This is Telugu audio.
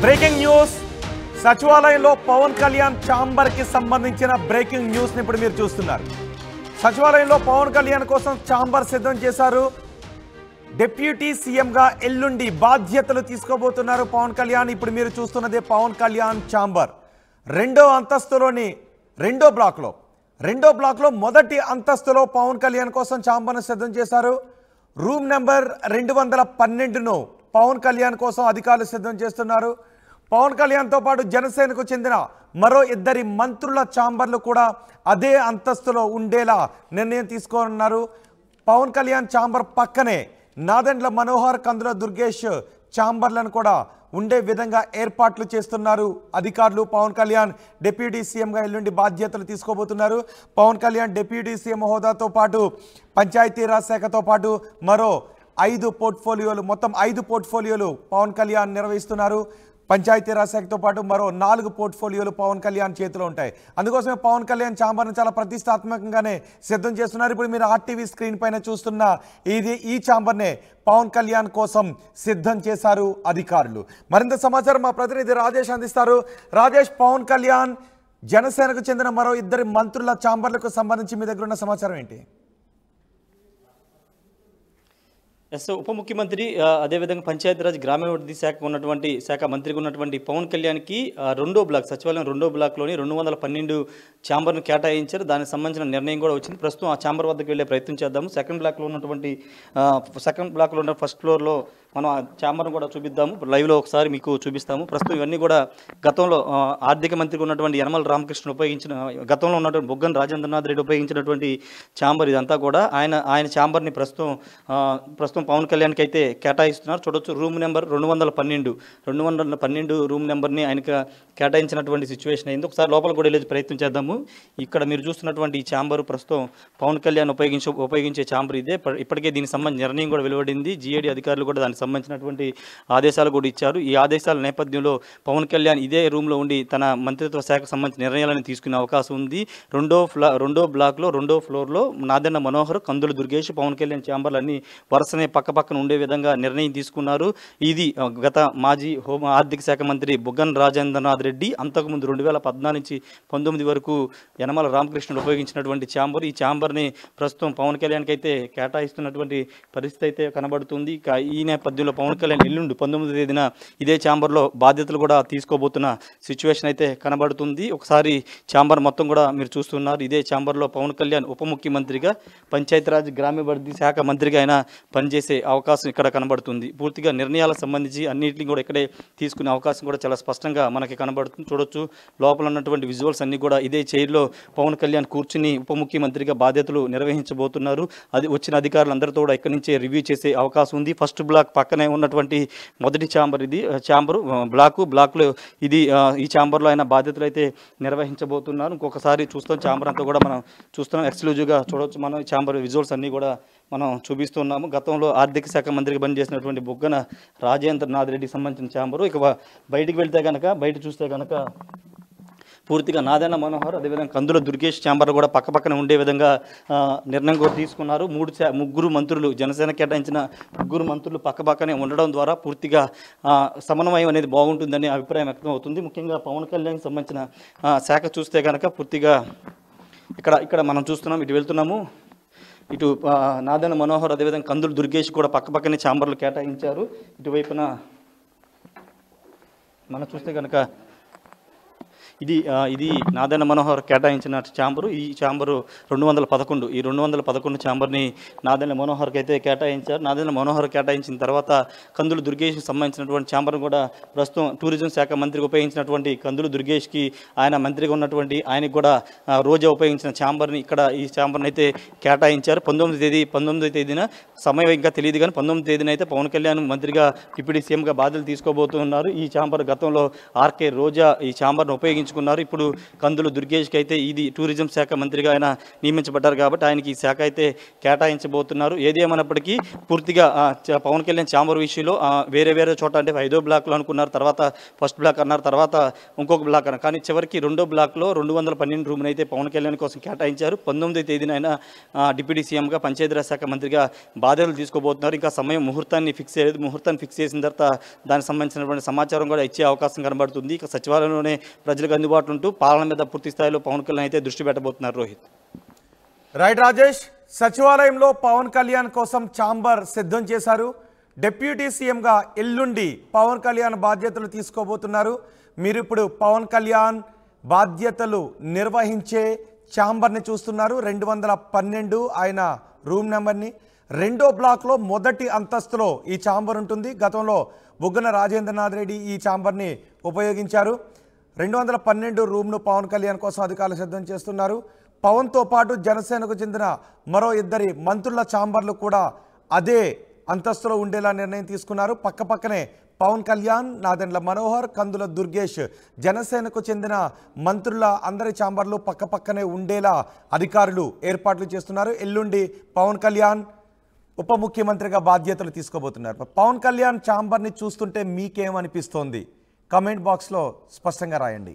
బ్రేకింగ్ న్యూస్ సచివాలయంలో పవన్ కళ్యాణ్ ఛాంబర్ కి సంబంధించిన బ్రేకింగ్ న్యూస్ ని ఇప్పుడు మీరు చూస్తున్నారు. సచివాలయంలో పవన్ కళ్యాణ్ కోసం ఛాంబర్ సిద్ధం చేశారు. డిప్యూటీ సీఎం గా ఎల్లుండి బాధ్యతలు తీసుకోబోతున్నారు పవన్ కళ్యాణ్. ఇప్పుడు మీరు చూస్తున్నదే పవన్ కళ్యాణ్ ఛాంబర్. రెండో అంతస్తులోని రెండో బ్లాక్ లో మొదటి అంతస్తులో పవన్ కళ్యాణ్ కోసం ఛాంబర్ను సిద్ధం చేశారు. రూమ్ నెంబర్ 212ను పవన్ కళ్యాణ్ కోసం అధికారులు సిద్ధం చేస్తున్నారు. పవన్ కళ్యాణ్తో పాటు జనసేనకు చెందిన మరో 2 మంత్రుల ఛాంబర్లు కూడా అదే అంతస్తులో ఉండేలా నిర్ణయం తీసుకోనున్నారు. పవన్ కళ్యాణ్ ఛాంబర్ పక్కనే నాదెండ్ల మనోహర్, కందుల దుర్గేష్ ఛాంబర్లను కూడా ఉండే విధంగా ఏర్పాట్లు చేస్తున్నారు అధికారులు. పవన్ కళ్యాణ్ డిప్యూటీ సీఎంగా ఎల్లుండి బాధ్యతలు తీసుకోబోతున్నారు. పవన్ కళ్యాణ్ డిప్యూటీ సీఎం హోదాతో పాటు పంచాయతీరాజ్ శాఖతో పాటు మరో 5 పోర్ట్ఫోలియోలు, మొత్తం 5 పోర్ట్ఫోలియోలు పవన్ కళ్యాణ్ నిర్వహిస్తున్నారు. పంచాయతీరాజ్ శాఖతో పాటు మరో 4 పోర్ట్ఫోలియోలు పవన్ కళ్యాణ్ చేతిలో ఉంటాయి. అందుకోసమే పవన్ కళ్యాణ్ ఛాంబర్ను చాలా ప్రతిష్టాత్మకంగానే సిద్ధం చేస్తున్నారు. ఇప్పుడు మీరు ఆర్టీవీ స్క్రీన్ పైన చూస్తున్న ఈ ఛాంబర్నే పవన్ కళ్యాణ్ కోసం సిద్ధం చేశారు అధికారులు. మరింత సమాచారం మా ప్రతినిధి రాజేష్ అందిస్తారు. రాజేష్, పవన్ కళ్యాణ్ జనసేనకు చెందిన మరో 2 మంత్రుల ఛాంబర్లకు సంబంధించి మీ దగ్గర ఉన్న సమాచారం ఏంటి? ఉప ముఖ్యమంత్రి అదేవిధంగా పంచాయతీరాజ్ గ్రామీణాభివృద్ధి శాఖ మంత్రిగా ఉన్నటువంటి పవన్ కళ్యాణ్కి రెండో బ్లాక్, సచివాలయం రెండో బ్లాక్లోని 212 ఛాంబర్ను కేటాయించారు. దానికి సంబంధించిన నిర్ణయం కూడా వచ్చింది. ప్రస్తుతం ఆ ఛాంబర్ వద్దకు వెళ్ళే ప్రయత్నం చేద్దాము. సెకండ్ బ్లాక్లో ఉన్న ఫస్ట్ ఫ్లోర్లో మనం ఆ ఛాంబర్ను కూడా చూపిద్దాము. లైవ్లో ఒకసారి మీకు చూపిస్తాము. ప్రస్తుతం ఇవన్నీ కూడా గతంలో ఆర్థిక మంత్రిగా ఉన్నటువంటి యనమల రామకృష్ణ గతంలో ఉన్నటువంటి బుగ్గన రాజేంద్రనాథ్ రెడ్డి ఉపయోగించినటువంటి ఛాంబర్ ఇదంతా కూడా. ఆయన ఛాంబర్ని ప్రస్తుతం పవన్ కళ్యాణ్కి అయితే కేటాయిస్తున్నారు. చూడొచ్చు, రూమ్ నెంబర్ 212 రూమ్ నెంబర్ని ఆయనకు కేటాయించినటువంటి సిచ్యువేషన్ అయింది. ఒకసారి లోపల కూడా వెళ్ళే ప్రయత్నం చేద్దాము. ఇక్కడ మీరు చూస్తున్నటువంటి ఈ ఛాంబర్ ప్రస్తుతం పవన్ కళ్యాణ్ ఉపయోగించే ఛాంబర్ ఇదే. ఇప్పటికే దీనికి సంబంధించిన నిర్ణయం కూడా వెలువడింది. జీఏడీ అధికారులు కూడా దానికి సంబంధించినటువంటి ఆదేశాలు కూడా ఇచ్చారు. ఈ ఆదేశాల నేపథ్యంలో పవన్ కళ్యాణ్ ఇదే రూమ్లో ఉండి తన మంత్రిత్వ శాఖకు సంబంధించిన నిర్ణయాలను తీసుకునే అవకాశం ఉంది. రెండో బ్లాక్లో రెండో ఫ్లోర్లో నాదెండ్ల మనోహర్, కందుల దుర్గేష్, పవన్ కళ్యాణ్ ఛాంబర్లు అన్ని వరుసనే పక్కన ఉండే విధంగా నిర్ణయం తీసుకున్నారు. ఇది గత మాజీ ఆర్థిక శాఖ మంత్రి బుగ్గన రాజేంద్రనాథ్ రెడ్డి అంతకుముందు 2014 నుంచి 19 వరకు యనమల రామకృష్ణుడు ఉపయోగించినటువంటి ఛాంబర్. ఈ ఛాంబర్ని ప్రస్తుతం పవన్ కళ్యాణ్కి అయితే కేటాయిస్తున్నటువంటి పరిస్థితి అయితే కనబడుతుంది. ఈ నేపథ్యంలో పవన్ కళ్యాణ్ ఎల్లుండి 19వ తేదీన ఇదే ఛాంబర్లో బాధ్యతలు కూడా తీసుకోబోతున్న సిచ్యువేషన్ అయితే కనబడుతుంది. ఒకసారి ఛాంబర్ మొత్తం కూడా మీరు చూస్తున్నారు. ఇదే ఛాంబర్లో పవన్ కళ్యాణ్ ఉప ముఖ్యమంత్రిగా, పంచాయతీరాజ్ గ్రామీణాభివృద్ధి శాఖ మంత్రిగా ఆయన పనిచేసే అవకాశం ఇక్కడ కనబడుతుంది. పూర్తిగా నిర్ణయాలకు సంబంధించి అన్నింటినీ కూడా ఇక్కడే తీసుకునే అవకాశం కూడా చాలా స్పష్టంగా మనకి కనబడుతుంది. చూడొచ్చు, లోపల ఉన్నటువంటి విజువల్స్ అన్నీ కూడా ఇదే చైర్లో పవన్ కళ్యాణ్ కూర్చుని ఉప ముఖ్యమంత్రిగా బాధ్యతలు నిర్వహించబోతున్నారు. అది వచ్చిన అధికారులందరితో కూడా ఇక్కడి నుంచే రివ్యూ చేసే అవకాశం ఉంది. ఫస్ట్ బ్లాక్ పక్కనే ఉన్నటువంటి మొదటి ఛాంబర్ ఇది. బ్లాక్లో ఇది. ఈ ఛాంబర్లో ఆయన బాధ్యతలు అయితే నిర్వహించబోతున్నారు. ఇంకొకసారి చూస్తాం ఛాంబర్ అంతా కూడా మనం చూస్తున్నాం. ఎక్స్క్లూజివ్గా చూడవచ్చు మనం ఈ ఛాంబర్ విజువల్స్ అన్నీ కూడా మనం చూపిస్తున్నాము. గతంలో ఆర్థిక శాఖ మంత్రిగా పనిచేసినటువంటి బుగ్గన రాజేంద్రనాథ్ రెడ్డికి సంబంధించిన ఛాంబరు. ఇక బయటికి బయట చూస్తే కనుక పూర్తిగా నాదెండ్ల మనోహర్, అదేవిధంగా కందుల దుర్గేష్ ఛాంబర్ కూడా పక్కన ఉండే విధంగా నిర్ణయం కూడా తీసుకున్నారు. ముగ్గురు మంత్రులు, జనసేన కేటాయించిన 3 మంత్రులు పక్కనే ఉండడం ద్వారా పూర్తిగా సమన్వయం అనేది బాగుంటుందని అభిప్రాయం వ్యక్తం అవుతుంది. ముఖ్యంగా పవన్ కళ్యాణ్కి సంబంధించిన శాఖ చూస్తే కనుక పూర్తిగా ఇక్కడ మనం చూస్తున్నాం. ఇటు వెళ్తున్నాము. ఇటు నాదెండ్ల మనోహర్, అదేవిధంగా కందుల దుర్గేష్ కూడా పక్కనే ఛాంబర్లు కేటాయించారు. ఇటువైపున మనం చూస్తే కనుక ఇది నాదెండ్ల మనోహర్ కేటాయించిన ఛాంబరు. ఈ ఛాంబరు 211. ఈ 211 ఛాంబర్ని నాదెండ్ల మనోహర్కి అయితే కేటాయించారు. నాదెండ్ల మనోహర్ కేటాయించిన తర్వాత కందుల దుర్గేష్కి సంబంధించినటువంటి ఛాంబర్ను కూడా ప్రస్తుతం టూరిజం శాఖ మంత్రికి ఉపయోగించినటువంటి కందుల దుర్గేష్కి, ఆయన మంత్రిగా ఉన్నటువంటి ఆయనకు కూడా రోజా ఉపయోగించిన ఛాంబర్ని ఈ ఛాంబర్ని అయితే కేటాయించారు. 19వ తేదీన సమయం ఇంకా తెలియదు కానీ 19వ తేదీన అయితే పవన్ కళ్యాణ్ మంత్రిగా డిప్యూటీ సీఎంగా బాధ్యతలు తీసుకోబోతున్నారు. ఈ ఛాంబర్ గతంలో ఆర్కే రోజా ఈ ఛాంబర్ను ఉపయోగించుకున్నారు. నియమించుకున్నారు. ఇప్పుడు కందులు దుర్గేష్కి అయితే ఇది టూరిజం శాఖ మంత్రిగా ఆయన నియమించబడ్డారు కాబట్టి ఆయనకి ఈ శాఖ అయితే కేటాయించబోతున్నారు. ఏదేమైనప్పటికీ పూర్తిగా పవన్ కళ్యాణ్ ఛాంబర్ విషయంలో వేరే వేరే చోట అంటే 5వ బ్లాక్లో అనుకున్నారు, తర్వాత ఫస్ట్ బ్లాక్ అన్నారు, తర్వాత ఇంకొక బ్లాక్ అన్నారు. కానీ చివరికి 2వ బ్లాక్లో 212 రూమ్ని అయితే పవన్ కళ్యాణ్ కోసం కేటాయించారు. 19వ తేదీన ఆయన డిప్యూటీ సీఎంగా పంచాయతీరాజ్ శాఖ మంత్రిగా బాధ్యతలు తీసుకోబోతున్నారు. ఇంకా సమయం ముహూర్తాన్ని ఫిక్స్ చేయలేదు. ముహూర్తాన్ని ఫిక్స్ చేసిన తర్వాత దానికి సంబంధించినటువంటి సమాచారం కూడా ఇచ్చే అవకాశం కనబడుతుంది. ఇక సచివాలయంలోనే ప్రజలకు అందుబాటులో ఉంటూ పాలన మీద పూర్తి స్థాయిలో పవన్ కళ్యాణ్ అయితే దృష్టి పెట్టబోతున్నారు. రోహిత్. రైట్ రాజేష్, సచివాలయంలో పవన్ కళ్యాణ్ కోసం ఛాంబర్ సిద్ధం చేశారు. డిప్యూటీ సీఎంగా ఎల్లుండి పవన్ కళ్యాణ్ బాధ్యతలు తీసుకోబోతున్నారు. మీరు ఇప్పుడు పవన్ కళ్యాణ్ బాధ్యతలు నిర్వహించే ఛాంబర్ని చూస్తున్నారు. 212 ఆయన రూమ్ నెంబర్ని. 2వ బ్లాక్లో మొదటి అంతస్తులో ఈ ఛాంబర్ ఉంటుంది. గతంలో బుగ్గన రాజేంద్రనాథ్ రెడ్డి ఈ ఛాంబర్ని ఉపయోగించారు. 212 రూమ్ను పవన్ కళ్యాణ్ కోసం అధికారులు సిద్ధం చేస్తున్నారు. పవన్తో పాటు జనసేనకు చెందిన మరో 2 మంత్రుల ఛాంబర్లు కూడా అదే అంతస్తులో ఉండేలా నిర్ణయం తీసుకున్నారు. పక్కపక్కనే పవన్ కళ్యాణ్, నాదెండ్ల మనోహర్, కందుల దుర్గేష్ జనసేనకు చెందిన మంత్రుల అందరి ఛాంబర్లు పక్కపక్కనే ఉండేలా అధికారులు ఏర్పాట్లు చేస్తున్నారు. ఎల్లుండి పవన్ కళ్యాణ్ ఉప ముఖ్యమంత్రిగా బాధ్యతలు తీసుకోబోతున్నారు. పవన్ కళ్యాణ్ ఛాంబర్ని చూస్తుంటే మీకేమనిపిస్తోంది? కమెంట్ బాక్స్లో స్పష్టంగా రాయండి.